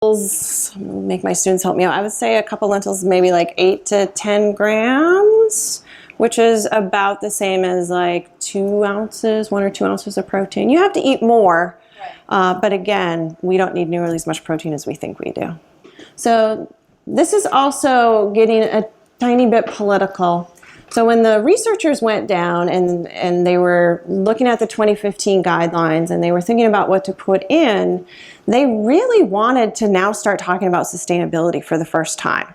make my students help me out. I would say a couple lentils, maybe like 8 to 10 grams, which is about the same as like 2 ounces, 1 or 2 ounces of protein. You have to eat more, but again, we don't need nearly as much protein as we think we do. So this is also getting a tiny bit political. So when the researchers went down and they were looking at the 2015 guidelines and they were thinking about what to put in, they really wanted to now start talking about sustainability for the first time.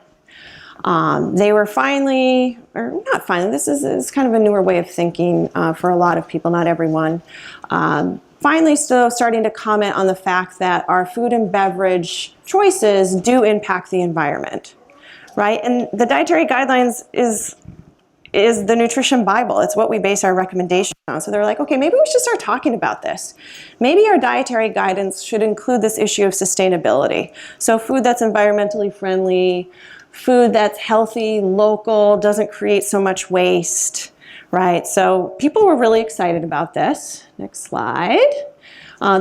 They were finally, or not finally, this is kind of a newer way of thinking for a lot of people, not everyone, finally still starting to comment on the fact that our food and beverage choices do impact the environment, right? And the Dietary Guidelines is the nutrition Bible. It's what we base our recommendations on. So they're like, okay, maybe we should start talking about this. Maybe our dietary guidance should include this issue of sustainability. So food that's environmentally friendly, food that's healthy, local, doesn't create so much waste, right? So people were really excited about this. Next slide.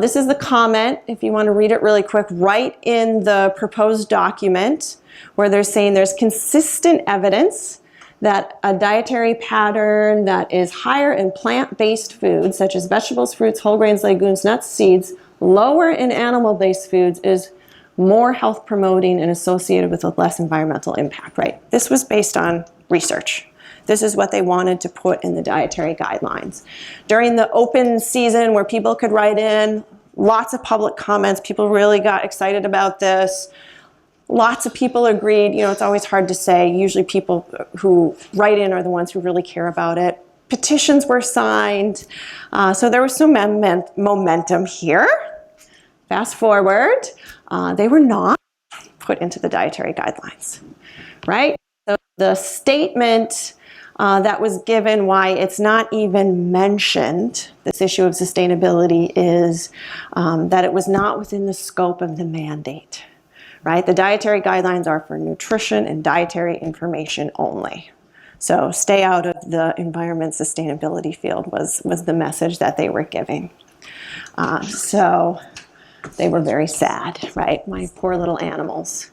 This is the comment, if you want to read it really quick, right in the proposed document where they're saying there's consistent evidence that a dietary pattern that is higher in plant-based foods, such as vegetables, fruits, whole grains, legumes, nuts, seeds, lower in animal-based foods is more health promoting and associated with less environmental impact, right? This was based on research. This is what they wanted to put in the dietary guidelines. During the open season where people could write in, lots of public comments, people really got excited about this. Lots of people agreed. You know, it's always hard to say. Usually people who write in are the ones who really care about it. Petitions were signed. So there was some momentum here. Fast forward, they were not put into the dietary guidelines, right? So the statement that was given why it's not even mentioned, this issue of sustainability, is that it was not within the scope of the mandate. Right? The dietary guidelines are for nutrition and dietary information only. So stay out of the environment sustainability field was the message that they were giving. So they were very sad, right? My poor little animals.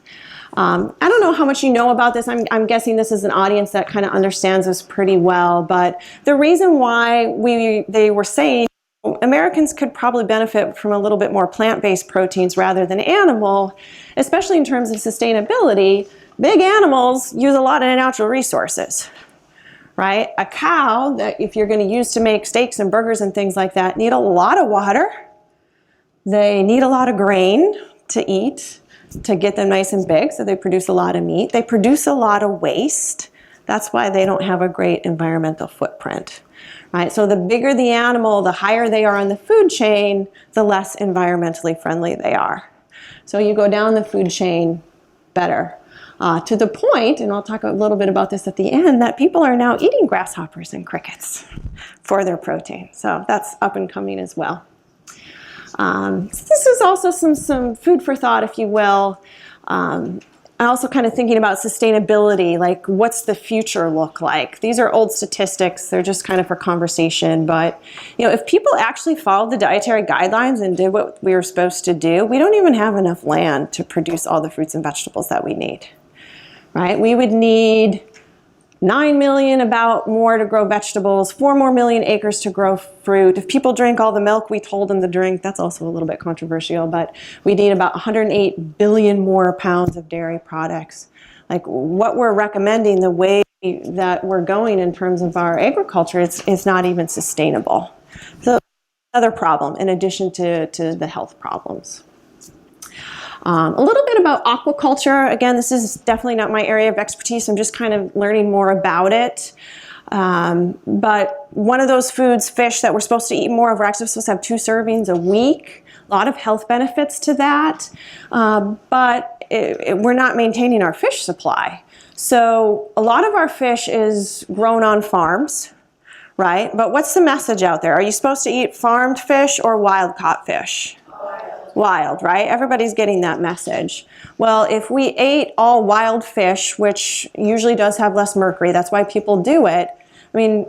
I don't know how much you know about this. I'm guessing this is an audience that kind of understands this pretty well, but the reason why they were saying Americans could probably benefit from a little bit more plant-based proteins rather than animal, especially in terms of sustainability. Big animals use a lot of natural resources, right? A cow that if you're going to use to make steaks and burgers and things like that need a lot of water. They need a lot of grain to eat to get them nice and big, so they produce a lot of meat. They produce a lot of waste. That's why they don't have a great environmental footprint. Right, so the bigger the animal, the higher they are on the food chain, the less environmentally friendly they are. So you go down the food chain, better. To the point, and I'll talk a little bit about this at the end, that people are now eating grasshoppers and crickets for their protein. So that's up and coming as well. So this is also some food for thought, if you will. And also kind of thinking about sustainability, like what's the future look like? These are old statistics, they're just kind of for conversation, but you know, if people actually followed the dietary guidelines and did what we were supposed to do, we don't even have enough land to produce all the fruits and vegetables that we need, right? We would need 9 million about more to grow vegetables, 4 more million acres to grow fruit. If people drink all the milk we told them to drink, that's also a little bit controversial, but we need about 108 billion more pounds of dairy products. Like what we're recommending, the way that we're going in terms of our agriculture, it's not even sustainable. So another problem in addition to the health problems. A little bit about aquaculture. Again, this is definitely not my area of expertise. I'm just kind of learning more about it. But one of those foods, fish, that we're supposed to eat more of, we're actually supposed to have 2 servings a week. A lot of health benefits to that. But we're not maintaining our fish supply. So a lot of our fish is grown on farms, right? But what's the message out there? Are you supposed to eat farmed fish or wild-caught fish? Wild, right? Everybody's getting that message. Well, if we ate all wild fish, which usually does have less mercury, that's why people do it. I mean,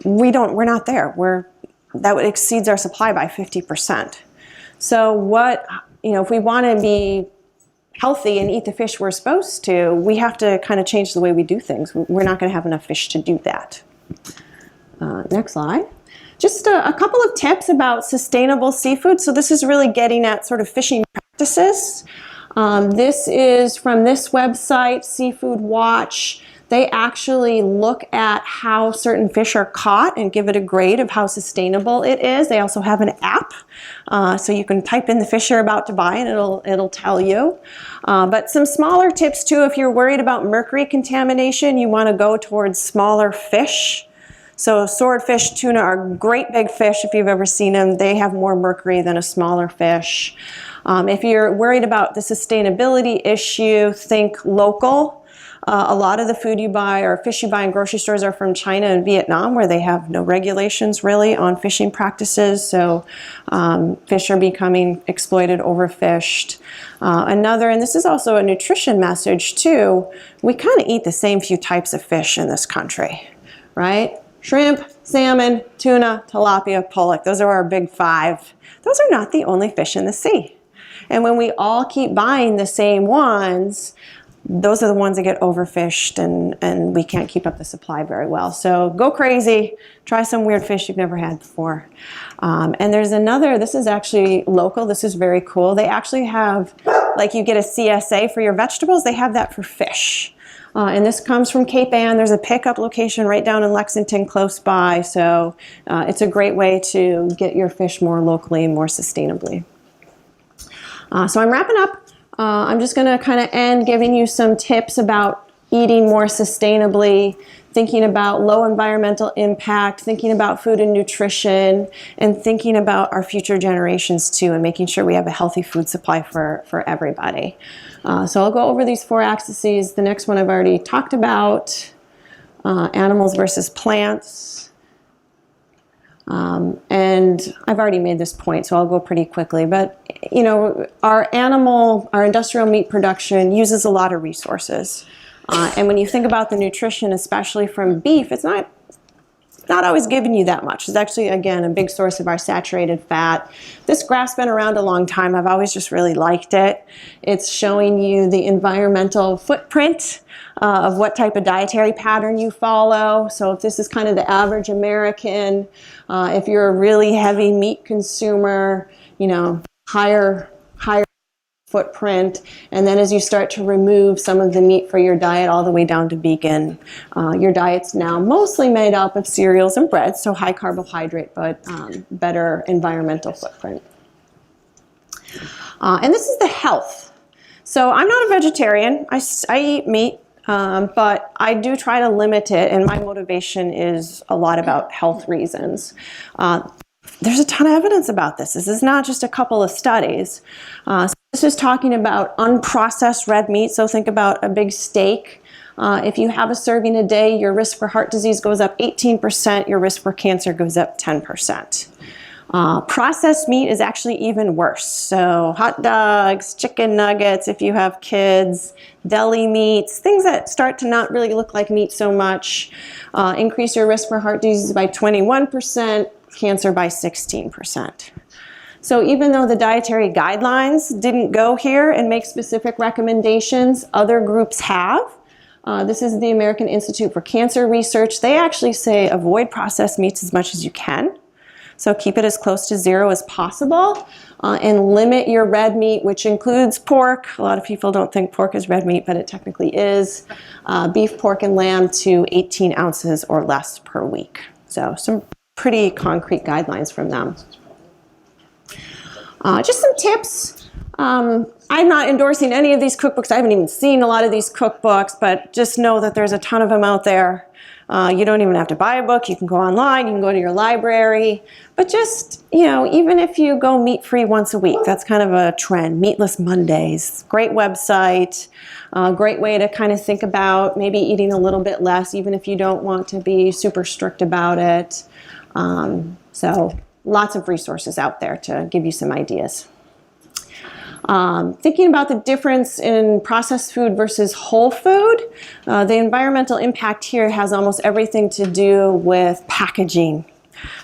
we're not there. That exceeds our supply by 50%. So if we want to be healthy and eat the fish we're supposed to, we have to kind of change the way we do things. We're not going to have enough fish to do that. Next slide. Just a couple of tips about sustainable seafood. So this is really getting at sort of fishing practices. This is from this website, Seafood Watch. They actually look at how certain fish are caught and give it a grade of how sustainable it is. They also have an app, so you can type in the fish you're about to buy and it'll tell you. But some smaller tips too, if you're worried about mercury contamination, you want to go towards smaller fish. So swordfish, tuna are great big fish if you've ever seen them. They have more mercury than a smaller fish. If you're worried about the sustainability issue, think local. A lot of the food you buy or fish you buy in grocery stores are from China and Vietnam, where they have no regulations really on fishing practices. So fish are becoming exploited, overfished. And this is also a nutrition message too, we kind of eat the same few types of fish in this country, right? Shrimp, salmon, tuna, tilapia, pollock. Those are our big five. Those are not the only fish in the sea. And when we all keep buying the same ones, those are the ones that get overfished and we can't keep up the supply very well. So go crazy, try some weird fish you've never had before. And there's another, this is actually local, this is very cool. They actually have, like you get a CSA for your vegetables, they have that for fish. And this comes from Cape Ann. There's a pickup location right down in Lexington close by. So it's a great way to get your fish more locally and more sustainably. So I'm wrapping up. I'm just going to kind of end giving you some tips about eating more sustainably, thinking about low environmental impact, thinking about food and nutrition, and thinking about our future generations too, and making sure we have a healthy food supply for everybody. So I'll go over these 4 axes. The next one I've already talked about, animals versus plants. And I've already made this point, so I'll go pretty quickly. But, you know, our industrial meat production uses a lot of resources. And when you think about the nutrition, especially from beef, it's not always giving you that much. It's actually, again, a big source of our saturated fat. This graph's been around a long time. I've always just really liked it. It's showing you the environmental footprint of what type of dietary pattern you follow. So if this is kind of the average American, if you're a really heavy meat consumer, you know, higher footprint, and then as you start to remove some of the meat for your diet all the way down to vegan, your diet's now mostly made up of cereals and bread, so high carbohydrate, but better environmental footprint. And this is the health. So I'm not a vegetarian. I eat meat, but I do try to limit it, and my motivation is a lot about health reasons. There's a ton of evidence about this. This is not just a couple of studies. So this is talking about unprocessed red meat. So think about a big steak. If you have a serving a day, your risk for heart disease goes up 18%. Your risk for cancer goes up 10%. Processed meat is actually even worse. So hot dogs, chicken nuggets, if you have kids, deli meats, things that start to not really look like meat so much, increase your risk for heart disease by 21%, cancer by 16%. So even though the Dietary Guidelines didn't go here and make specific recommendations, other groups have. This is the American Institute for Cancer Research. They actually say avoid processed meats as much as you can. So keep it as close to 0 as possible, and limit your red meat, which includes pork. A lot of people don't think pork is red meat, but it technically is. Beef, pork, and lamb to 18 ounces or less per week. So some pretty concrete guidelines from them. Just some tips. I'm not endorsing any of these cookbooks. I haven't even seen a lot of these cookbooks, but just know that there's a ton of them out there. You don't even have to buy a book. You can go online, you can go to your library. But just, you know, even if you go meat-free once a week, that's kind of a trend. Meatless Mondays, great website, great way to kind of think about maybe eating a little bit less, even if you don't want to be super strict about it. So lots of resources out there to give you some ideas. Thinking about the difference in processed food versus whole food, the environmental impact here has almost everything to do with packaging.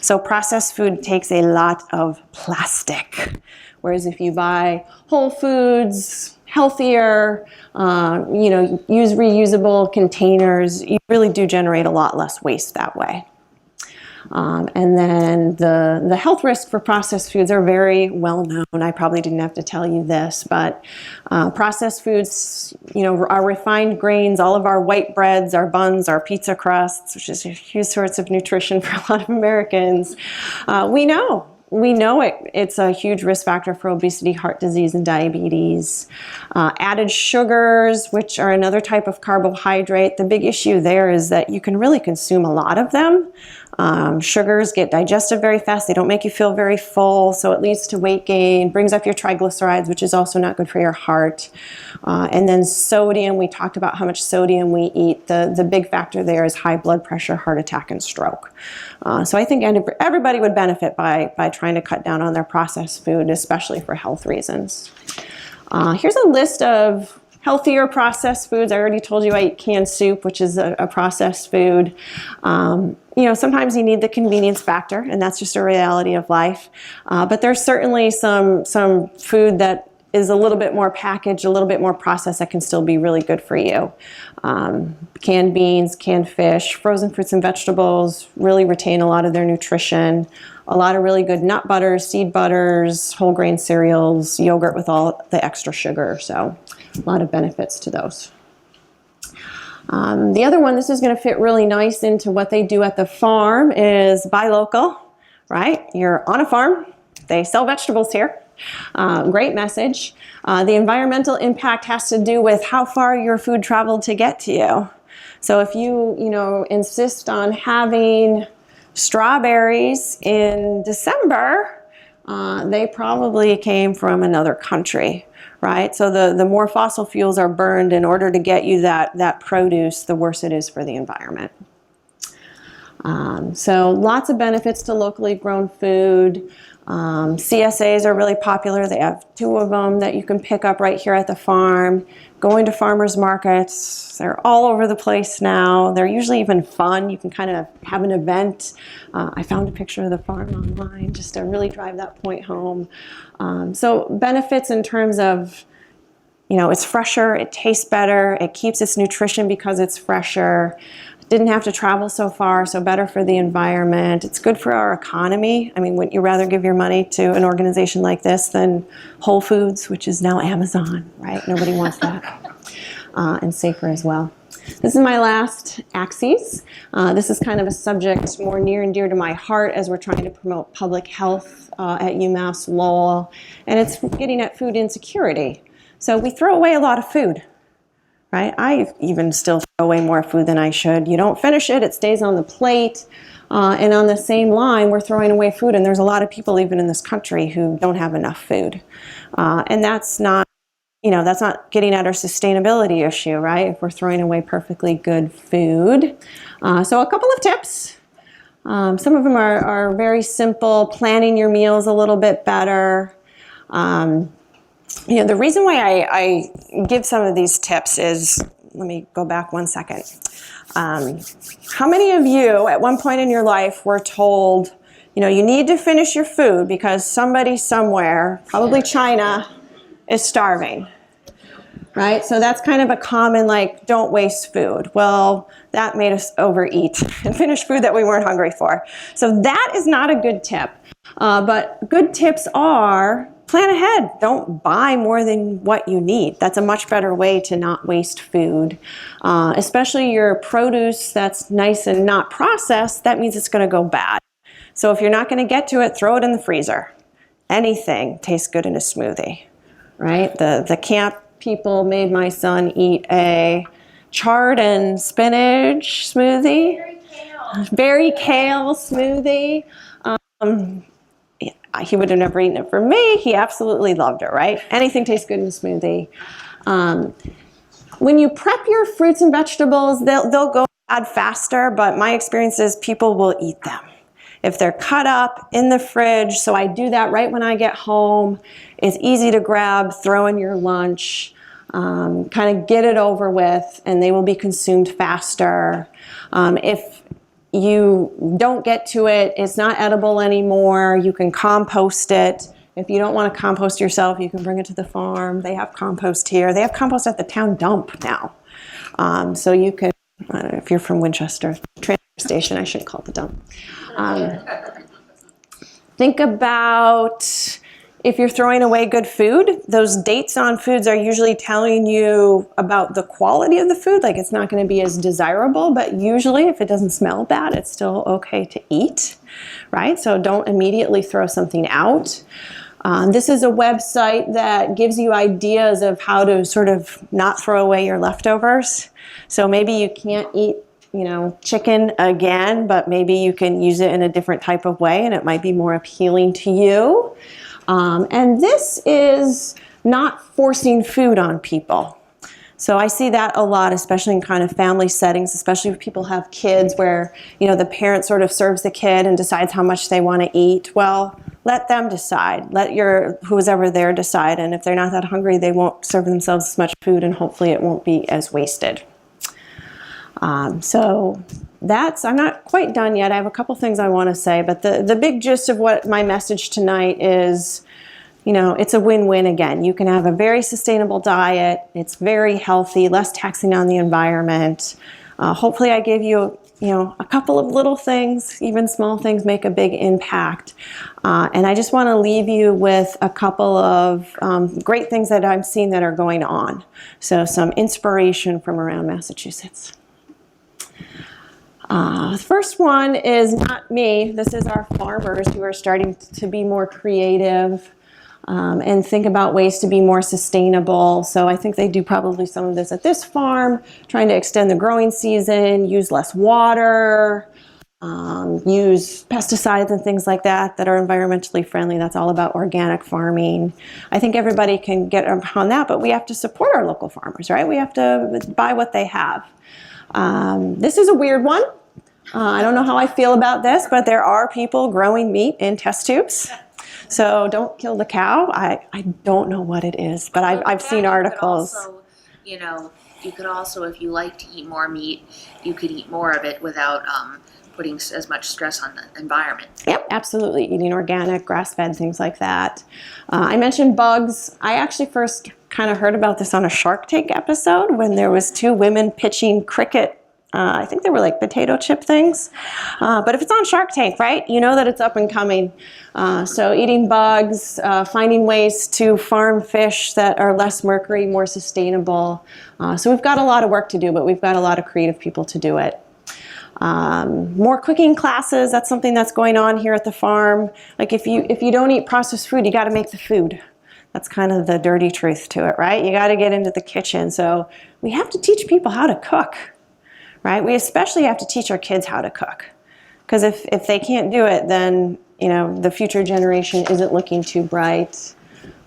So processed food takes a lot of plastic, whereas if you buy whole foods, healthier, use reusable containers, you really do generate a lot less waste that way. And then the health risks for processed foods are very well known. I probably didn't have to tell you this, but processed foods, our refined grains, all of our white breads, our buns, our pizza crusts, which is a huge source of nutrition for a lot of Americans, we know it's a huge risk factor for obesity, heart disease, and diabetes. Added sugars, which are another type of carbohydrate, the big issue there is that you can really consume a lot of them. Sugars get digested very fast. They don't make you feel very full, so it leads to weight gain, brings up your triglycerides, which is also not good for your heart. And then sodium, we talked about how much sodium we eat. The big factor there is high blood pressure, heart attack, and stroke. So I think everybody would benefit by trying to cut down on their processed food, especially for health reasons. Here's a list of healthier processed foods. I already told you I eat canned soup, which is a processed food. Sometimes you need the convenience factor, and that's just a reality of life. But there's certainly some food that is a little bit more packaged, a little bit more processed that can still be really good for you. Canned beans, canned fish, frozen fruits and vegetables really retain a lot of their nutrition. A lot of really good nut butters, seed butters, whole grain cereals, yogurt with all the extra sugar. So a lot of benefits to those. The other one, this is going to fit really nice into what they do at the farm, is buy local, right? You're on a farm. They sell vegetables here. Great message. The environmental impact has to do with how far your food traveled to get to you. So if you insist on having strawberries in December, they probably came from another country, right? So the more fossil fuels are burned in order to get you that produce, the worse it is for the environment. So lots of benefits to locally grown food. CSAs are really popular. They have 2 of them that you can pick up right here at the farm. Going to farmers markets, they're all over the place now. They're usually even fun. You can kind of have an event. I found a picture of the farm online just to really drive that point home. So benefits in terms of, it's fresher, it tastes better, it keeps its nutrition because it's fresher. Didn't have to travel so far, so better for the environment. It's good for our economy. I mean, wouldn't you rather give your money to an organization like this than Whole Foods, which is now Amazon, right? Nobody wants that. And safer as well. This is my last axis. This is kind of a subject more near and dear to my heart as we're trying to promote public health at UMass Lowell, and it's getting at food insecurity. So we throw away a lot of food. Right? I even still throw away more food than I should. You don't finish it, it stays on the plate. And on the same line, we're throwing away food, and there's a lot of people even in this country who don't have enough food. And that's not getting at our sustainability issue, right? If we're throwing away perfectly good food. So a couple of tips. Some of them are very simple, planning your meals a little bit better. The reason why I give some of these tips is, let me go back one second. How many of you at one point in your life were told, you need to finish your food because somebody somewhere, probably China, is starving, right? So that's kind of a common, don't waste food. Well, that made us overeat and finish food that we weren't hungry for. So that is not a good tip. But good tips are, plan ahead. Don't buy more than what you need. That's a much better way to not waste food. Especially your produce that's nice and not processed, that means it's going to go bad. So if you're not going to get to it, throw it in the freezer. Anything tastes good in a smoothie, right? The camp people made my son eat a chard and spinach smoothie. Berry kale smoothie. He would have never eaten it for me. He absolutely loved it, right? Anything tastes good in a smoothie. When you prep your fruits and vegetables, they'll go bad faster, but my experience is people will eat them. If they're cut up in the fridge, so I do that right when I get home. It's easy to grab, throw in your lunch, kind of get it over with, and they will be consumed faster. If you don't get to it, it's not edible anymore, you can compost it. If you don't want to compost yourself, you can bring it to the farm. They have compost here. They have compost at the town dump now. So you can, I don't know, if you're from Winchester, transfer station, I shouldn't call it the dump. Think about if you're throwing away good food, those dates on foods are usually telling you about the quality of the food. Like it's not going to be as desirable, but usually if it doesn't smell bad, it's still okay to eat, right? So don't immediately throw something out. This is a website that gives you ideas of how to sort of not throw away your leftovers. So maybe you can't eat, you know, chicken again, but maybe you can use it in a different type of way and it might be more appealing to you. And this is not forcing food on people. So I see that a lot, especially in kind of family settings, especially if people have kids where, you know, the parent sort of serves the kid and decides how much they want to eat. Well, let them decide. Let who's ever there decide. And if they're not that hungry, they won't serve themselves as much food and hopefully it won't be as wasted. So I'm not quite done yet. I have a couple things I want to say, but the big gist of what my message tonight is, you know, it's a win-win again. You can have a very sustainable diet. It's very healthy, less taxing on the environment. Hopefully I gave you, a couple of little things, even small things make a big impact. And I just want to leave you with a couple of great things that I'm seeing that are going on. So some inspiration from around Massachusetts. The first one is not me. This is our farmers who are starting to be more creative and think about ways to be more sustainable. So I think they do probably some of this at this farm, trying to extend the growing season, use less water, use pesticides and things like that are environmentally friendly. That's all about organic farming. I think everybody can get on that, but we have to support our local farmers, right? We have to buy what they have. This is a weird one. I don't know how I feel about this, but there are people growing meat in test tubes. So don't kill the cow. I don't know what it is, but I've seen articles. You could also, if you like to eat more meat, you could eat more of it without putting as much stress on the environment. Yep, absolutely. Eating organic, grass-fed, things like that. I mentioned bugs. I actually first kind of heard about this on a Shark Tank episode when there was two women pitching cricket. I think they were like potato chip things. But if it's on Shark Tank, right, you know that it's up and coming. So eating bugs, finding ways to farm fish that are less mercury, more sustainable. So we've got a lot of work to do, but we've got a lot of creative people to do it. More cooking classes, that's something that's going on here at the farm. Like if you don't eat processed food, you got to make the food. That's kind of the dirty truth to it, right? You got to get into the kitchen. So we have to teach people how to cook, right? We especially have to teach our kids how to cook. Because if they can't do it, then the future generation isn't looking too bright.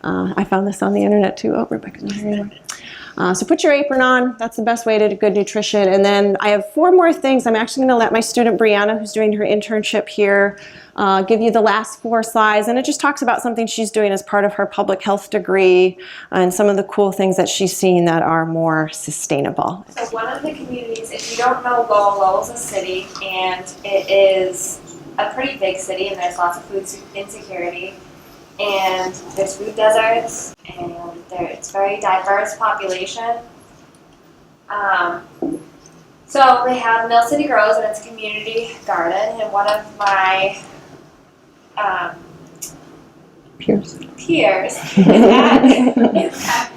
I found this on the internet too. Oh, Rebecca's not here anymore. So put your apron on. That's the best way to do good nutrition. And then I have 4 more things. I'm actually going to let my student Brianna, who's doing her internship here, give you the last 4 slides. And it just talks about something she's doing as part of her public health degree and some of the cool things that she's seen that are more sustainable. So one of the communities, if you don't know Lowell, Lowell's a city, and it is a pretty big city, and there's lots of food insecurity. And there's food deserts, and it's very diverse population. So they have Mill City Grows, and it's a community garden. And one of my peers is at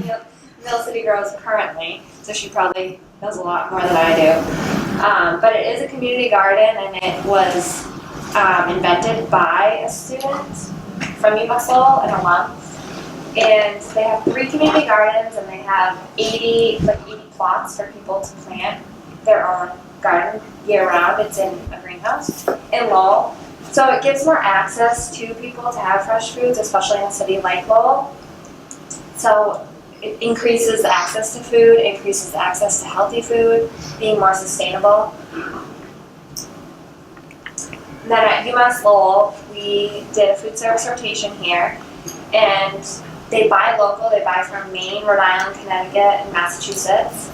Mill City Grows currently, so she probably knows a lot more than I do. But it is a community garden, and it was invented by a student from UMass Lowell, an alum, and they have 3 community gardens, and they have 80 plots for people to plant their own garden year-round. It's in a greenhouse in Lowell, so it gives more access to people to have fresh foods, especially in a city like Lowell. So it increases the access to food, increases the access to healthy food, being more sustainable. And then at UMass Lowell, we did a food service rotation here, and they buy local. They buy from Maine, Rhode Island, Connecticut, and Massachusetts.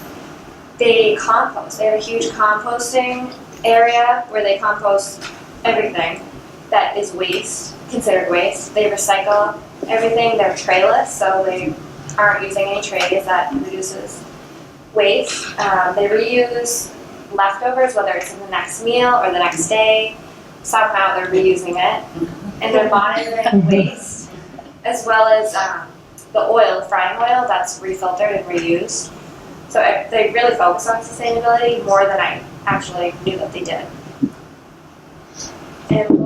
They compost. They have a huge composting area where they compost everything that is waste considered waste. They recycle everything. They're trayless, so they aren't using any trays. That reduces waste. They reuse leftovers, whether it's in the next meal or the next day. Somehow they're reusing it. And they're monitoring waste, as well as the oil, the frying oil, that's refiltered and reused. So they really focus on sustainability more than I actually knew that they did. And